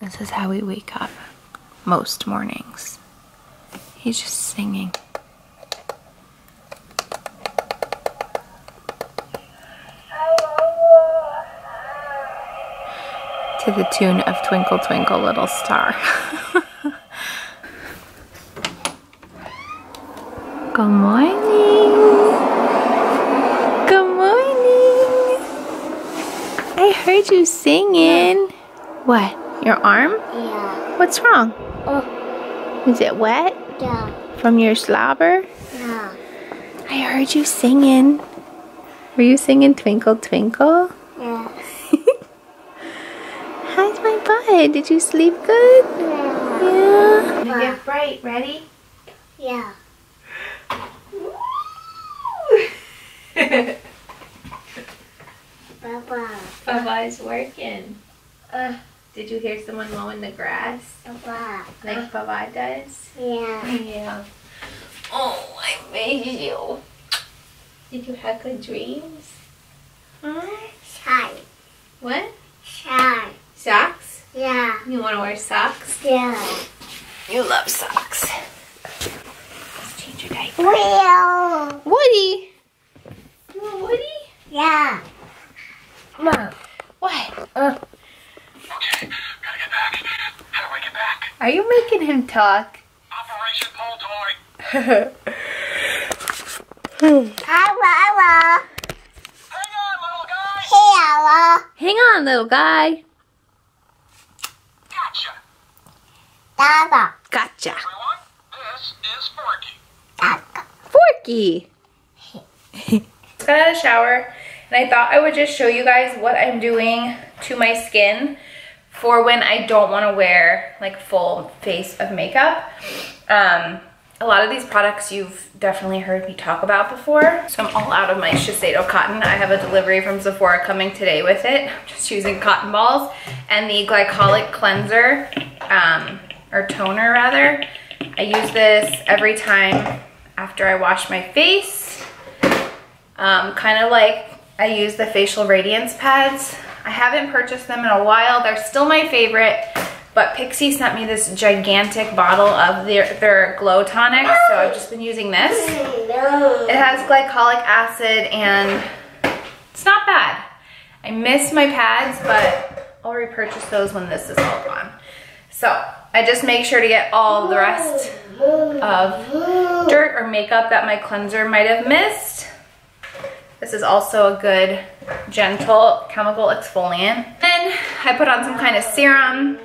This is how we wake up most mornings. He's just singing. To the tune of Twinkle Twinkle Little Star. Good morning. Good morning. I heard you singing. What? Your arm? Yeah. What's wrong? Oh. Is it wet? Yeah. From your slobber? Yeah. I heard you singing. Were you singing Twinkle Twinkle? Yeah. How's my butt? Did you sleep good? Yeah. Yeah. Gonna get bright. Ready? Yeah. Baba. Baba's working. Did you hear someone mowing the grass? Baba. Like Baba does? Yeah. Yeah. Oh, I miss you. Did you have good dreams? Huh? Shy. What? Shy. Socks? Yeah. You want to wear socks? Yeah. You love socks. Let's change your diaper. Wheel. Woody! You want Woody? Yeah. Mom. What? Okay, gotta get back. How do I get back? Are you making him talk? Operation Pull Toy. Hello. Hang on, little guy. Hello. Hang on, little guy. Gotcha. Baba. Gotcha. Everyone, this is Forky. Baba. Forky. Just got out of the shower, and I thought I would just show you guys what I'm doing to my skin for when I don't want to wear like full face of makeup. A lot of these products you've definitely heard me talk about before. So I'm all out of my Shiseido cotton. I have a delivery from Sephora coming today with it. I'm just using cotton balls and the glycolic cleanser, or toner rather. I use this every time after I wash my face. Kind of like I use the facial radiance pads. I haven't purchased them in a while. They're still my favorite, but Pixie sent me this gigantic bottle of their glow tonic, so I've just been using this. It has glycolic acid and it's not bad. I miss my pads, but I'll repurchase those when this is all gone. So I just make sure to get all the rest of dirt or makeup that my cleanser might have missed. This is also a good, gentle chemical exfoliant. Then I put on some kind of serum.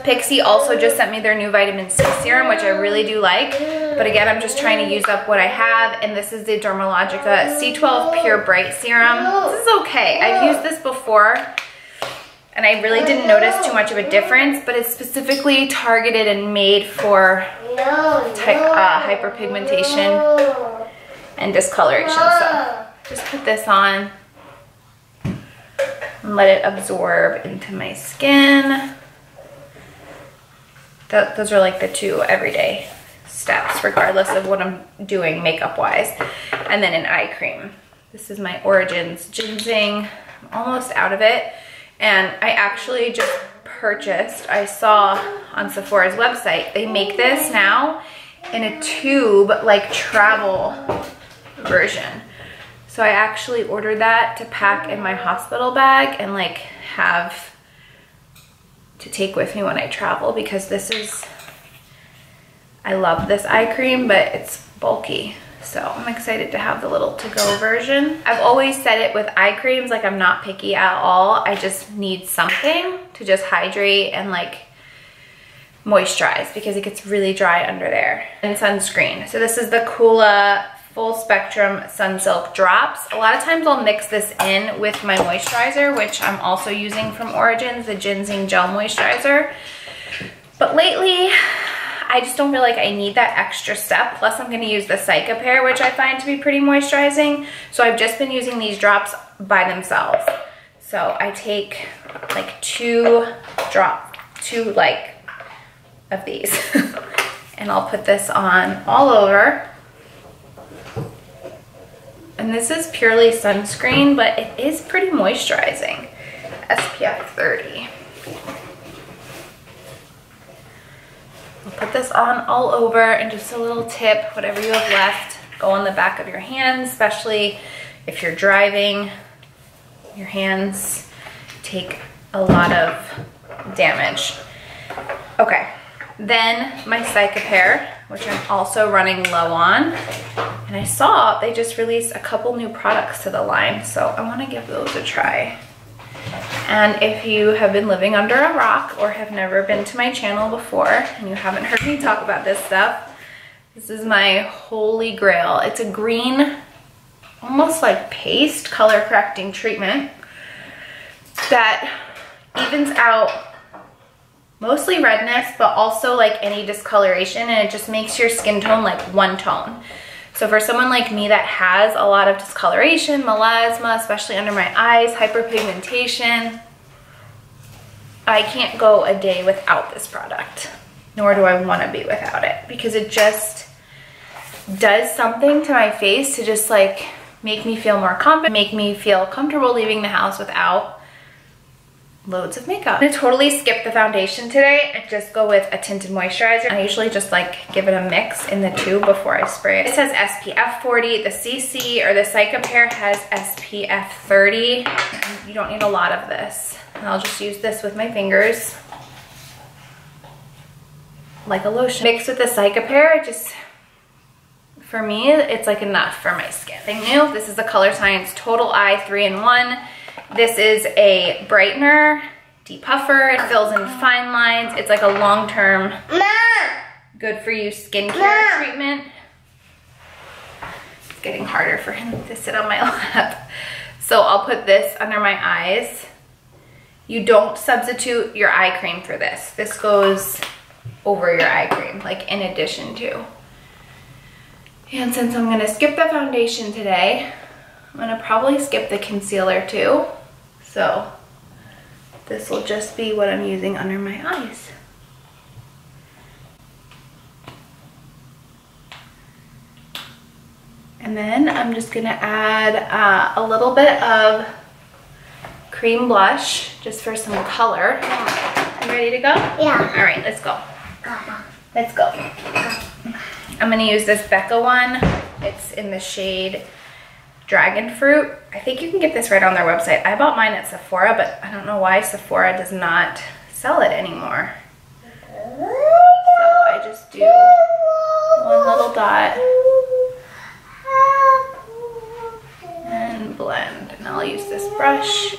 Pixie also just sent me their new vitamin C serum, which I really do like. But again, I'm just trying to use up what I have. And this is the Dermalogica C12 Pure Bright Serum. This is okay. I've used this before, and I really didn't notice too much of a difference, but it's specifically targeted and made for hyperpigmentation and discoloration. So just put this on and let it absorb into my skin. Those are like the two everyday steps, regardless of what I'm doing makeup wise. And then an eye cream. This is my Origins Ginseng. I'm almost out of it. And I actually just purchased, I saw on Sephora's website, they make this now in a tube, like travel version. So I actually ordered that to pack in my hospital bag and like have to take with me when I travel, because this is, I love this eye cream, but it's bulky. So I'm excited to have the little to-go version. I've always said it with eye creams, like I'm not picky at all. I just need something to just hydrate and like moisturize, because it gets really dry under there. And sunscreen. So this is the Coola Full Spectrum Sunsilk Drops. A lot of times I'll mix this in with my moisturizer, which I'm also using from Origins, the Ginseng Gel Moisturizer. But lately, I just don't feel like I need that extra step. Plus I'm gonna use the Cicapair, which I find to be pretty moisturizing. So I've just been using these drops by themselves. So I take like two of these and I'll put this on all over. And this is purely sunscreen, but it is pretty moisturizing. SPF 30. I'll put this on all over, and just a little tip, whatever you have left, go on the back of your hands, especially if you're driving. Your hands take a lot of damage. Okay, then my Psychopair, which I'm also running low on. And I saw they just released a couple new products to the line, so I wanna give those a try. And if you have been living under a rock or have never been to my channel before and you haven't heard me talk about this stuff, this is my holy grail. It's a green, almost like paste color correcting treatment that evens out mostly redness, but also like any discoloration, and it just makes your skin tone like one tone. So for someone like me that has a lot of discoloration, melasma, especially under my eyes, hyperpigmentation, I can't go a day without this product, nor do I want to be without it, because it just does something to my face to just like make me feel more confident, make me feel comfortable leaving the house without loads of makeup. I'm gonna totally skip the foundation today and just go with a tinted moisturizer. I usually just like give it a mix in the tube before I spray it. It says SPF 40. The CC or the Psychopair has SPF 30. You don't need a lot of this. And I'll just use this with my fingers like a lotion. Mixed with the Psychopair, just for me, it's like enough for my skin. Thing new, this is the Color Science Total Eye 3-in-1. This is a brightener, depuffer, it fills in fine lines. It's like a long-term, good for you skincare treatment. It's getting harder for him to sit on my lap. So I'll put this under my eyes. You don't substitute your eye cream for this. This goes over your eye cream, like in addition to. And since I'm gonna skip the foundation today, I'm gonna probably skip the concealer too. So this will just be what I'm using under my eyes. And then I'm just gonna add a little bit of cream blush just for some color. You ready to go? Yeah. All right, let's go. Let's go. I'm gonna use this Becca one. It's in the shade Dragon Fruit. I think you can get this right on their website. I bought mine at Sephora, but I don't know why Sephora does not sell it anymore. So I just do one little dot and blend. And I'll use this brush.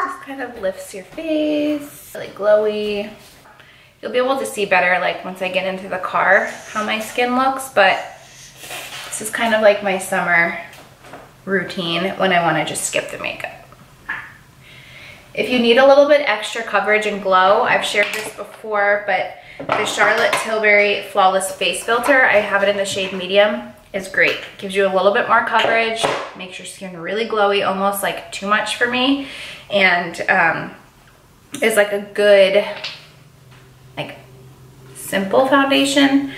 Just kind of lifts your face, really glowy. You'll be able to see better like once I get into the car how my skin looks, but this is kind of like my summer routine when I want to just skip the makeup. If you need a little bit extra coverage and glow, I've shared this before, but the Charlotte Tilbury Flawless Face Filter, I have it in the shade medium, is great. Gives you a little bit more coverage, makes your skin really glowy, almost like too much for me, and is like a good, like simple foundation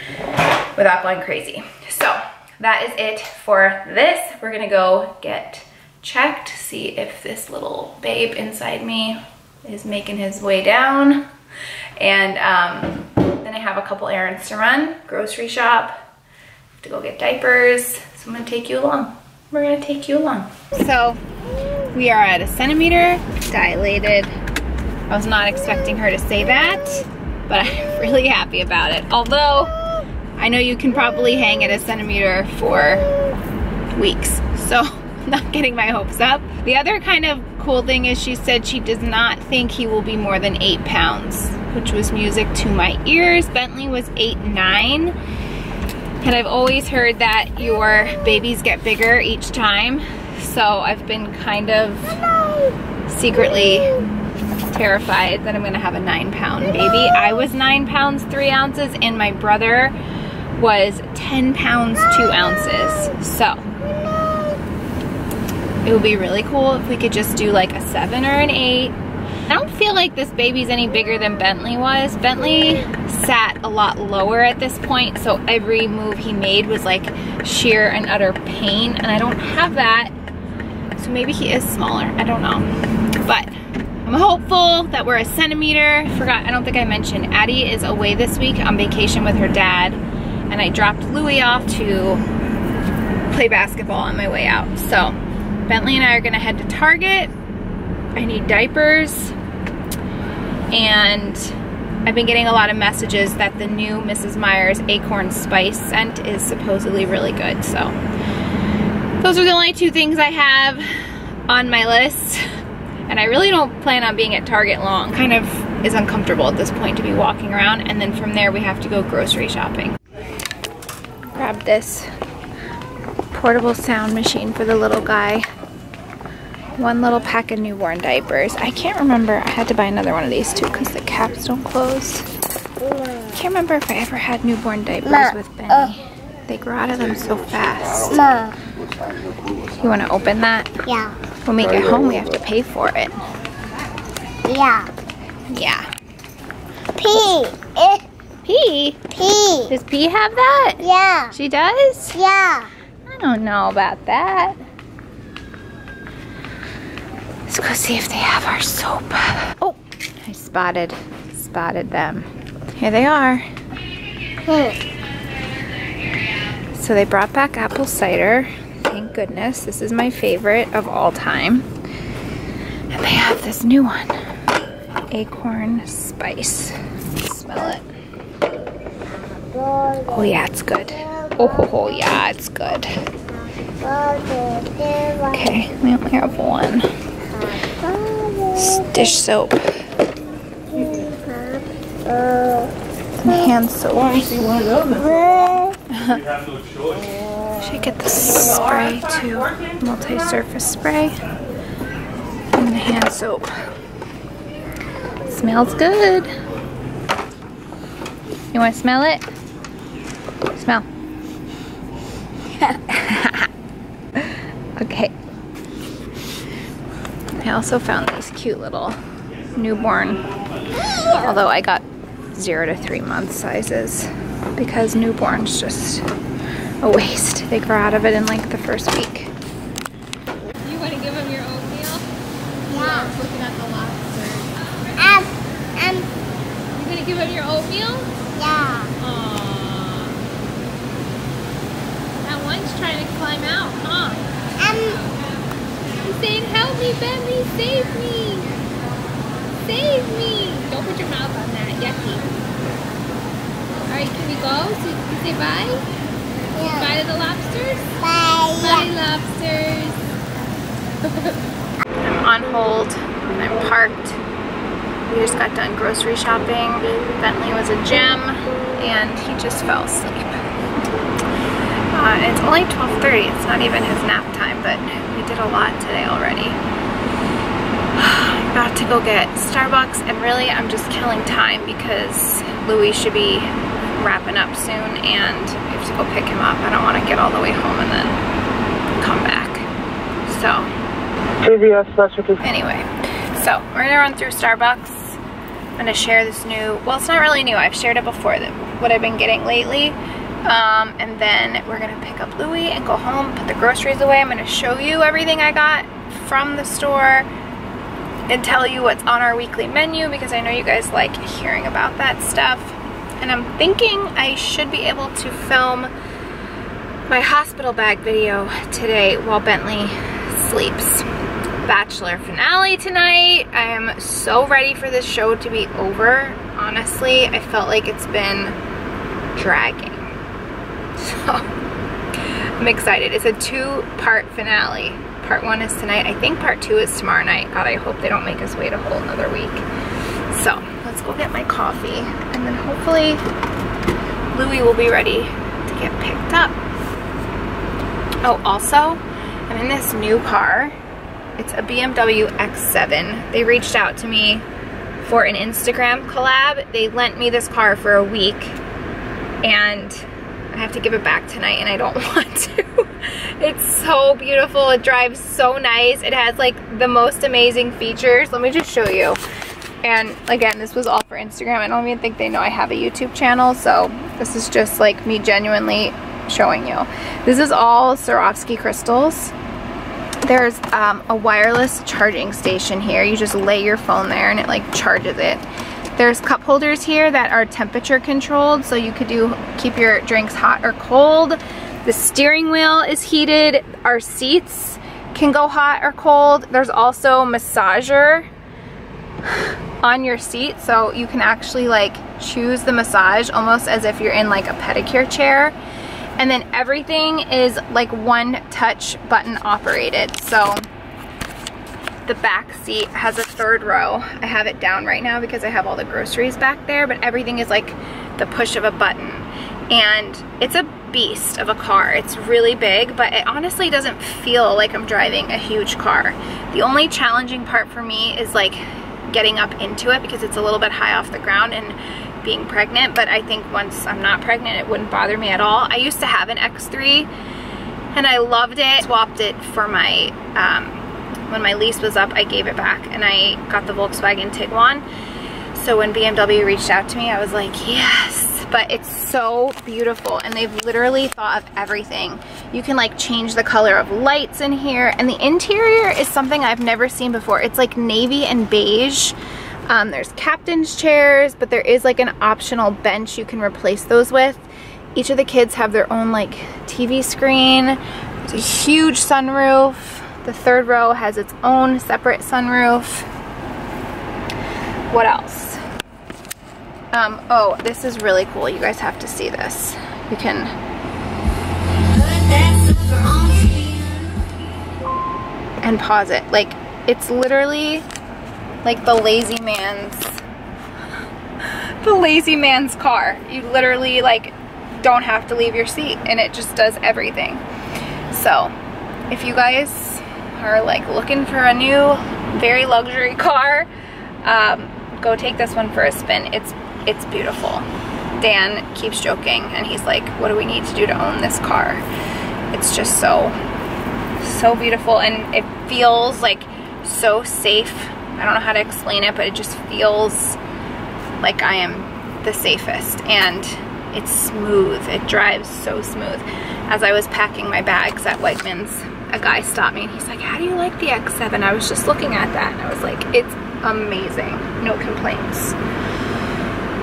without going crazy. So that is it for this. We're gonna go get checked, see if this little babe inside me is making his way down. And then I have a couple errands to run, grocery shop, to go get diapers. So I'm gonna take you along. We're gonna take you along. So we are at a centimeter dilated. I was not expecting her to say that, but I'm really happy about it. Although I know you can probably hang at a centimeter for weeks, so I'm not getting my hopes up. The other kind of cool thing is she said she does not think he will be more than 8 pounds, which was music to my ears. Bentley was 8'9", and I've always heard that your babies get bigger each time, so I've been kind of secretly terrified that I'm gonna have a 9-pound baby. I was 9 pounds 3 ounces, and my brother was 10 pounds 2 ounces. So it would be really cool if we could just do like a 7 or an 8. I don't feel like this baby's any bigger than Bentley was. Bentley sat a lot lower at this point, so every move he made was like sheer and utter pain, and I don't have that. So so maybe he is smaller. I don't know. But I'm hopeful that we're a centimeter. I don't think I mentioned, Addie is away this week on vacation with her dad, and I dropped Louie off to play basketball on my way out. So Bentley and I are gonna head to Target. I need diapers, and I've been getting a lot of messages that the new Mrs. Meyer's Acorn Spice scent is supposedly really good. So those are the only two things I have on my list. And I really don't plan on being at Target long. Kind of is uncomfortable at this point to be walking around, and then from there we have to go grocery shopping. Grab this portable sound machine for the little guy. 1 little pack of newborn diapers. I can't remember, I had to buy another one of these too because the caps don't close. I can't remember if I ever had newborn diapers with Benny. They grow out of them so fast. Ma. You want to open that? Yeah. When we get home, we have to pay for it. Yeah. Yeah. P. P? P. Does P have that? Yeah. She does? Yeah. I don't know about that. Let's go see if they have our soap. Oh, I spotted them. Here they are. So they brought back apple cider. Thank goodness. This is my favorite of all time. And they have this new one. Acorn Spice. Smell it. Oh yeah, it's good. Oh yeah, it's good. Okay, we only have one. Dish soap. And hand soap. Should get the spray too. Multi-surface spray. And the hand soap. Smells good. You want to smell it? Smell. Okay. I also found these cute little newborn, although I got 0 to 3 month sizes because newborn's just a waste. They grow out of it in like the first week. You want to give them your oatmeal? Yeah. I was looking at the lobster. You gonna give them your oatmeal? Yeah. Aww. That one's trying to climb out, huh? He's saying, help me, Bentley, save me. Save me. Don't put your mouth on that, yucky. Alright, can we go? So you can say bye? Yeah. Bye to the lobsters? Bye. Bye, lobsters. I'm on hold. I'm parked. We just got done grocery shopping. Bentley was a gym, and he just fell asleep. It's only 12:30. It's not even his nap time, but we did a lot today already. I'm about to go get Starbucks, and really I'm just killing time because Louie should be wrapping up soon, and we have to go pick him up. I don't want to get all the way home and then come back. So anyway, so we're gonna run through Starbucks. I'm gonna share this new, well, it's not really new, I've shared it before, what I've been getting lately. And then we're gonna pick up Louie and go home, put the groceries away. I'm gonna show you everything I got from the store and tell you what's on our weekly menu because I know you guys like hearing about that stuff. And I'm thinking I should be able to film my hospital bag video today while Bentley sleeps. Bachelor finale tonight. I am so ready for this show to be over. Honestly, I felt like it's been dragging. So I'm excited. It's a 2-part finale. Part 1 is tonight. I think part 2 is tomorrow night. God, I hope they don't make us wait a whole another week. So let's go get my coffee, and then hopefully Louie will be ready to get picked up. Oh, also, I'm in this new car. It's a BMW X7. They reached out to me for an Instagram collab. They lent me this car for a week, and I have to give it back tonight, and I don't want to. It's so beautiful. It drives so nice. It has like the most amazing features. Let me just show you. And again, this was all for Instagram. I don't even think they know I have a YouTube channel, so this is just like me genuinely showing you. This is all Swarovski crystals. There's a wireless charging station here. You just lay your phone there and it like charges it. There's cup holders here that are temperature controlled, so you could keep your drinks hot or cold. The steering wheel is heated. Our seats can go hot or cold. There's also massager on your seat, so you can actually like choose the massage almost as if you're in like a pedicure chair. And then everything is like one touch button operated. So the back seat has a third row. I have it down right now because I have all the groceries back there, but everything is like the push of a button. And it's a beast of a car. It's really big, but it honestly doesn't feel like I'm driving a huge car. The only challenging part for me is like getting up into it because it's a little bit high off the ground and being pregnant, but I think once I'm not pregnant, it wouldn't bother me at all. I used to have an X3 and I loved it. Swapped it for my, when my lease was up, I gave it back and I got the Volkswagen Tiguan. So when BMW reached out to me, I was like, yes. But it's so beautiful and they've literally thought of everything. You can like change the color of lights in here, and the interior is something I've never seen before. It's like navy and beige. There's captain's chairs, but there is like an optional bench you can replace those with. Each of the kids have their own like TV screen. There's a huge sunroof. The third row has its own separate sunroof. What else? Oh, this is really cool. You guys have to see this. You can and pause it. Like, it's literally like the lazy man's car. You literally like don't have to leave your seat and it just does everything. So if you guys are like looking for a new very luxury car, go take this one for a spin. It's beautiful. Dan keeps joking and he's like, what do we need to do to own this car? It's just so beautiful, and it feels like so safe. I don't know how to explain it, but it just feels like I am the safest, and it's smooth. It drives so smooth. As I was packing my bags at Wegmans, a guy stopped me and he's like, how do you like the X7? I was just looking at that and I was like, it's amazing. No complaints.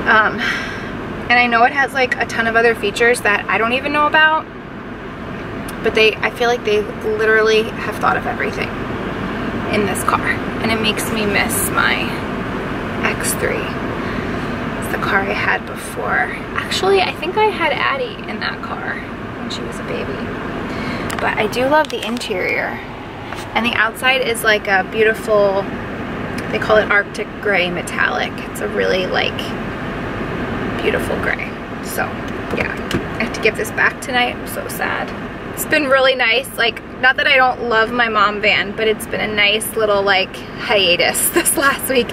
And I know it has like a ton of other features that I don't even know about, but I feel like they literally have thought of everything in this car, and it makes me miss my X3. It's the car I had before. Actually, I think I had Addie in that car when she was a baby. But I do love the interior, and the outside is like a beautiful, they call it Arctic gray metallic. It's a really like beautiful gray. So yeah, I have to give this back tonight. I'm so sad. It's been really nice. Like, not that I don't love my mom van, but it's been a nice little like hiatus this last week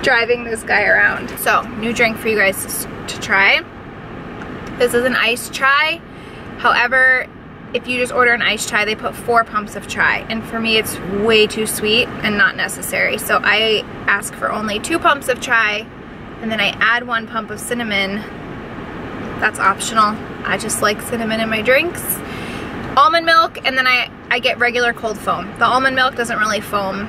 driving this guy around. So new drink for you guys to try. This is an iced chai. However, if you just order an iced chai, they put 4 pumps of chai, and for me it's way too sweet and not necessary. So I ask for only 2 pumps of chai, and then I add 1 pump of cinnamon. That's optional. I just like cinnamon in my drinks. Almond milk, and then I get regular cold foam. The almond milk doesn't really foam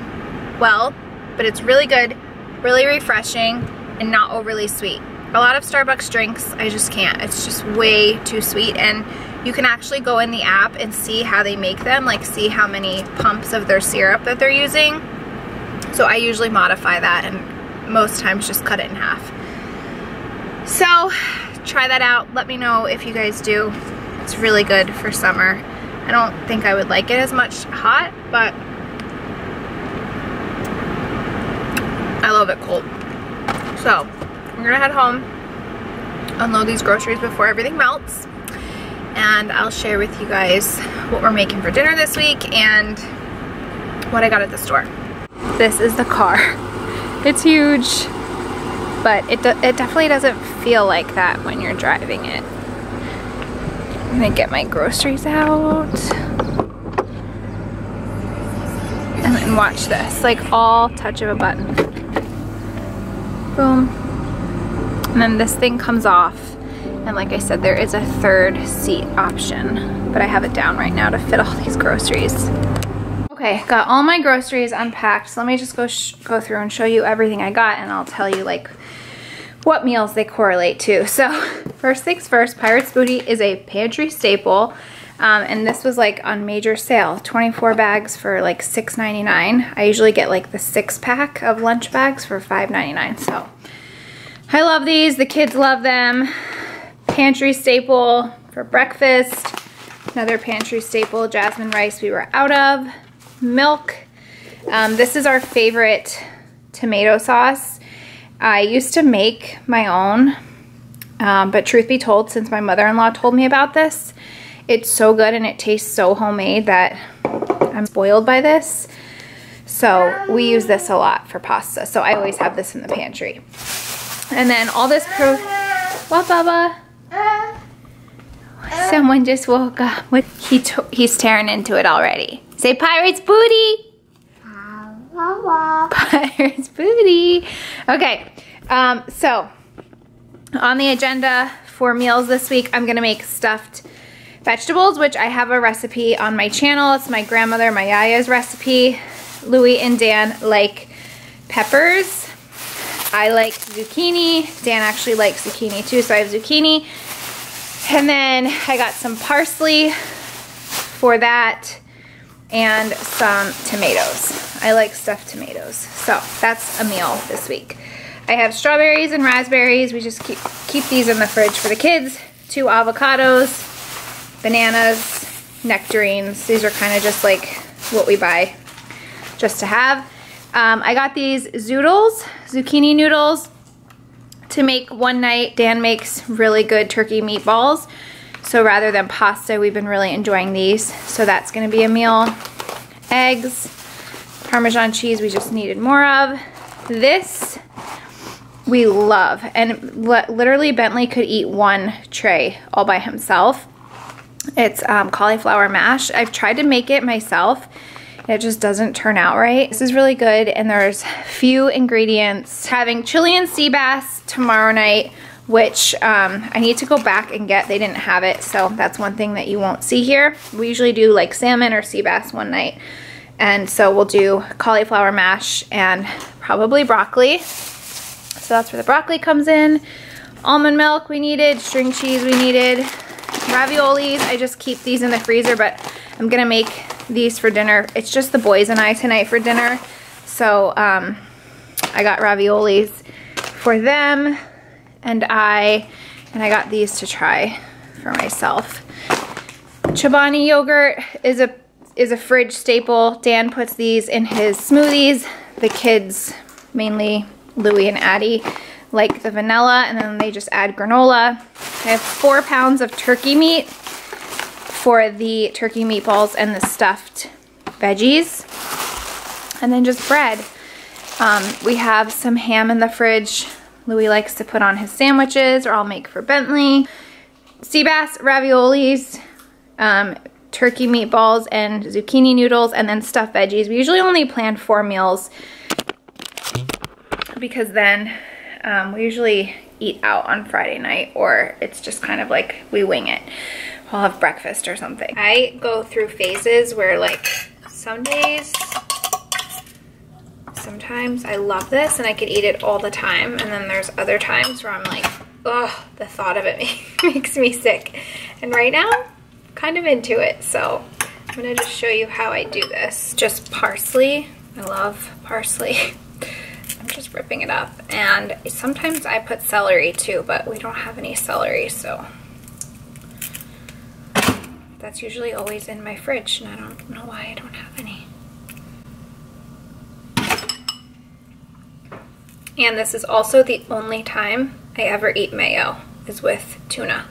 well, but it's really good, really refreshing, and not overly sweet. A lot of Starbucks drinks, I just can't. It's just way too sweet, and you can actually go in the app and see how they make them, like see how many pumps of their syrup that they're using. So I usually modify that and most times just cut it in half. So try that out. Let me know if you guys do. It's really good for summer. I don't think I would like it as much hot, but I love it cold. So we're gonna head home, unload these groceries before everything melts, and I'll share with you guys what we're making for dinner this week and what I got at the store. This is the car. It's huge, but it definitely doesn't feel like that when you're driving it. I'm gonna get my groceries out and then watch this, like all touch of a button. Boom. And then this thing comes off, and like I said, there is a 3rd seat option, but I have it down right now to fit all these groceries. Okay, got all my groceries unpacked. So let me just go through and show you everything I got, and I'll tell you like what meals they correlate to. So first things first, Pirate's Booty is a pantry staple. And this was like on major sale, 24 bags for like $6.99. I usually get like the 6-pack of lunch bags for $5.99. So I love these, the kids love them. Pantry staple for breakfast. Another pantry staple, jasmine rice we were out of. Milk. This is our favorite tomato sauce. I used to make my own, but truth be told, since my mother-in-law told me about this, it's so good and it tastes so homemade that I'm spoiled by this. So we use this a lot for pasta. So I always have this in the pantry. And then all this what, Bubba? Someone just woke up. What? He's tearing into it already. Say Pirate's Booty. Pirate's Booty. Okay, so on the agenda for meals this week, I'm gonna make stuffed vegetables, which I have a recipe on my channel. It's my grandmother, my yaya's recipe. Louie and Dan like peppers. I like zucchini. Dan actually likes zucchini too, so I have zucchini. And then I got some parsley for that and some tomatoes. I like stuffed tomatoes. So that's a meal this week. I have strawberries and raspberries. We just keep these in the fridge for the kids. 2 avocados, bananas, nectarines. These are kind of just like what we buy just to have. I got these zoodles, zucchini noodles, to make one night. Dan makes really good turkey meatballs. So rather than pasta, we've been really enjoying these. So that's gonna be a meal. Eggs, Parmesan cheese we just needed more of. This we love. And literally Bentley could eat 1 tray all by himself. It's cauliflower mash. I've tried to make it myself. It just doesn't turn out right. This is really good, and there's few ingredients. Having chili and sea bass tomorrow night, which I need to go back and get. They didn't have it, so that's one thing that you won't see here. We usually do like salmon or sea bass one night. And so we'll do cauliflower mash and probably broccoli. So that's where the broccoli comes in. Almond milk we needed, string cheese we needed, raviolis. I just keep these in the freezer, but I'm gonna make these for dinner. It's just the boys and I tonight for dinner. So I got raviolis for them, and I got these to try for myself. Chobani yogurt is a fridge staple. Dan puts these in his smoothies. The kids, mainly Louie and Addie, like the vanilla, and then they just add granola. I have 4 pounds of turkey meat for the turkey meatballs and the stuffed veggies, and then just bread. We have some ham in the fridge. Louie likes to put on his sandwiches, or I'll make for Bentley. Sea bass, raviolis, turkey meatballs, and zucchini noodles, and then stuffed veggies. We usually only plan 4 meals because then we usually eat out on Friday night, or it's just kind of like we wing it. We'll have breakfast or something. I go through phases where like some days, sometimes I love this and I could eat it all the time, and then there's other times where I'm like, ugh, the thought of it makes me sick. And right now, I'm kind of into it, so I'm gonna just show you how I do this. Just parsley, I love parsley. I'm just ripping it up, and sometimes I put celery too, but we don't have any celery, so that's usually always in my fridge, and I don't know why I don't have any. And this is also the only time I ever eat mayo, is with tuna.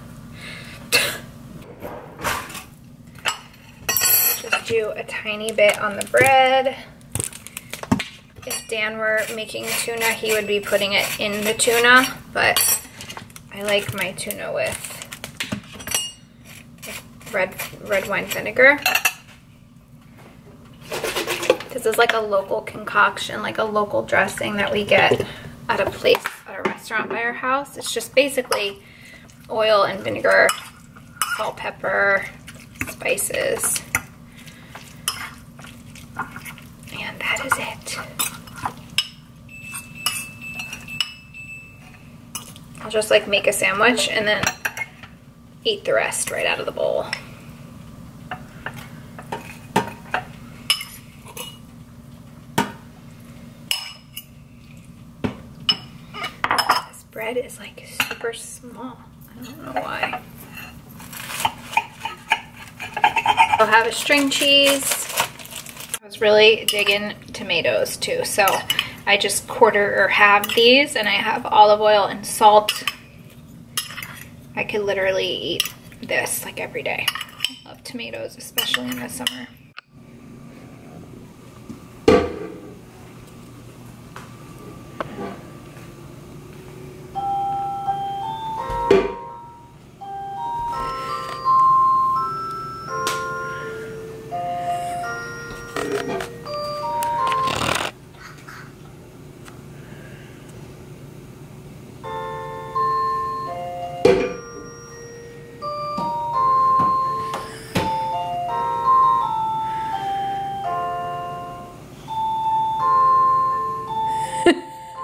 Just do a tiny bit on the bread. If Dan were making tuna, he would be putting it in the tuna, but I like my tuna with red wine vinegar. This is like a local concoction, like a local dressing that we get at a place, at a restaurant by our house. It's just basically oil and vinegar, salt, pepper, spices. I'll just like make a sandwich and then eat the rest right out of the bowl. This bread is like super small. I don't know why. I'll have a string cheese. I was really digging tomatoes too, so I just quarter or halve these, and I have olive oil and salt. I could literally eat this like every day. I love tomatoes, especially in the summer.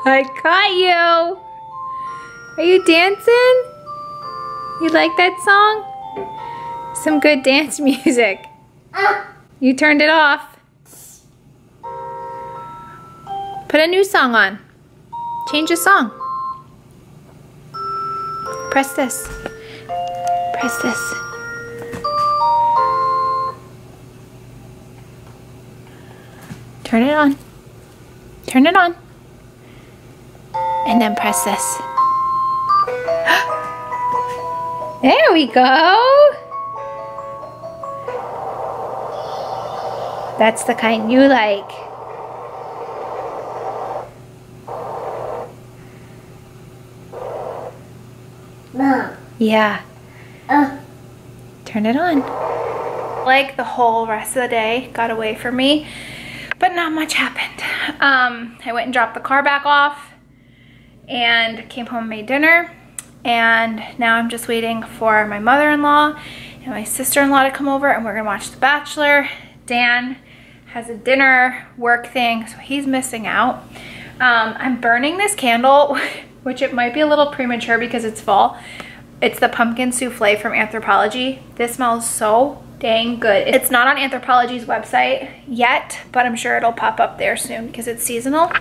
I caught you. Are you dancing? You like that song? Some good dance music. You turned it off. Put a new song on. Change the song. Press this. Press this. Turn it on. Turn it on. And then press this. There we go. That's the kind you like. Mom. Yeah. Turn it on. Like the whole rest of the day got away from me, but not much happened. I went and dropped the car back off and came home and made dinner, and now I'm just waiting for my mother-in-law and my sister-in-law to come over, and we're gonna watch The Bachelor. Dan has a dinner work thing, so he's missing out. I'm burning this candle, which it might be a little premature because it's fall. It's the pumpkin souffle from Anthropologie. This smells so dang good. It's not on Anthropologie's website yet, but I'm sure it'll pop up there soon because it's seasonal.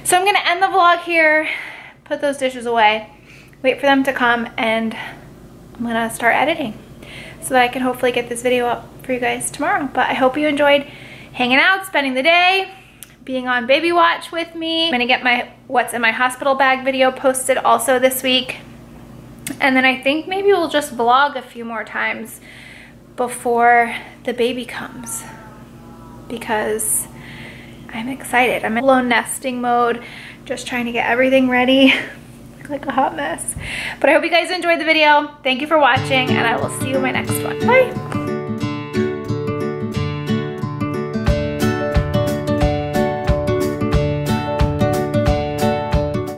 So I'm gonna end the vlog here, put those dishes away, wait for them to come, and I'm gonna start editing so that I can hopefully get this video up for you guys tomorrow. But I hope you enjoyed hanging out, spending the day, being on baby watch with me. I'm gonna get my what's in my hospital bag video posted also this week. And then I think maybe we'll just vlog a few more times before the baby comes, because I'm excited. I'm in low nesting mode, just trying to get everything ready. Look like a hot mess. But I hope you guys enjoyed the video. Thank you for watching, and I will see you in my next one. Bye.